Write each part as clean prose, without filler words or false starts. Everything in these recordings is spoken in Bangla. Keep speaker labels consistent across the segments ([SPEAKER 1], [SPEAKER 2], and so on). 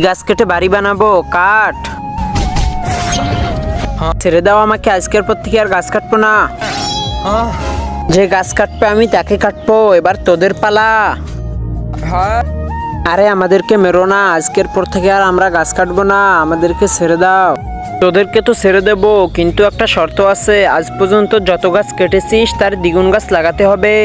[SPEAKER 1] গাছ কেটে বাড়ি বানাবো, কাঠ। ছেড়ে দাও আমাকে, আজকের পর থেকে আর গাছ কাটবো না। যে গাছ কাটবে আমি তাকে কাটবো, এবার তোদের পালা। আরে আমাদেরকে মেরো না, আজকের পর থেকে আর আমরা গাছ কাটবো না, আমাদেরকে ছেড়ে দাও। তোদেরকে তো ছেড়ে দেব, কিন্তু একটা শর্ত আছে, আজ পর্যন্ত যত গাছ কেটেছিস তার দ্বিগুণ গাছ লাগাতে হবে।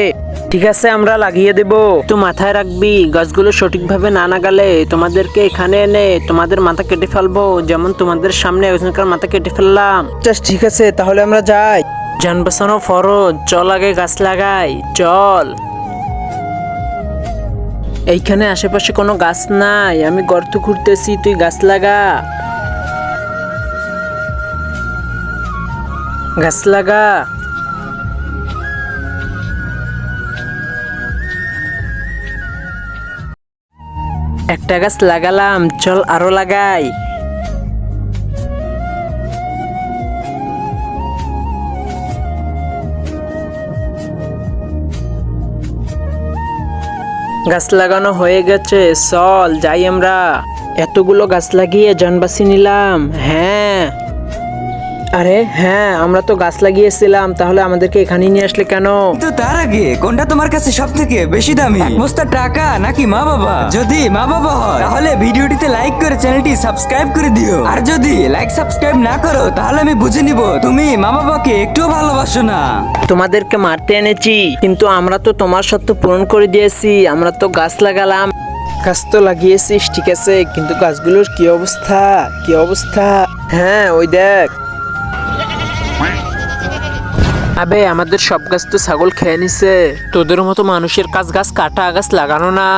[SPEAKER 1] ঠিক আছে, আমরা লাগিয়ে দেব। তো মাথায় রাখবি, গাছগুলো সঠিকভাবে না লাগালে তোমাদেরকে এখানে এনে তোমাদের মাথা কেটে ফেলবো, যেমন তোমাদের সামনে ওখানকার মাথা কেটে ফেললাম। ঠিক আছে, তাহলে আমরা যাই। যান বাঁচানো ফরজ, চল আগে গাছ লাগাই, চল। এইখানে আশেপাশে কোনো গাছ নাই, আমি গর্ত খুঁড়তেছি, তুই গাছ লাগা। গাছ লাগা। একটা গাছ লাগালাম, চল আরো লাগাই। গাছ লাগানো হয়ে গেছে, চল যাই আমরা। এতগুলো গাছ লাগিয়ে জান বাঁচিয়ে নিলাম। হ্যাঁ, আরে হ্যাঁ, আমরা তো গাছ লাগিয়েছিলাম, তাহলে আমাদেরকে এখানেই নিয়ে আসলে কেন?
[SPEAKER 2] তো তার আগে কোনটা তোমার কাছে সব থেকে বেশি দামি, এক বস্তা টাকা নাকি মা বাবা? যদি মা বাবা হয় তাহলে ভিডিওটিতে লাইক করে চ্যানেলটি সাবস্ক্রাইব করে দিও, আর যদি লাইক সাবস্ক্রাইব না করো তাহলে আমি বুঝে নিব তুমি মা বাবাকে একটুও ভালোবাসো না।
[SPEAKER 1] তোমাদেরকে মারতে এনেছি, কিন্তু আমরা তো তোমার শর্ত পূরণ করে দিয়েছি, আমরা তো গাছ লাগালাম। গাছ তো লাগিয়েছিস ঠিক আছে, কিন্তু গাছগুলোর কি অবস্থা, কি অবস্থা। হ্যাঁ, ওই দেখ। আবে আমাদের সব গাছ তো ছাগল খেয়ে নিছে। তোদের মতো মানুষের কাজ গাছ কাটা, গাছ লাগানো না।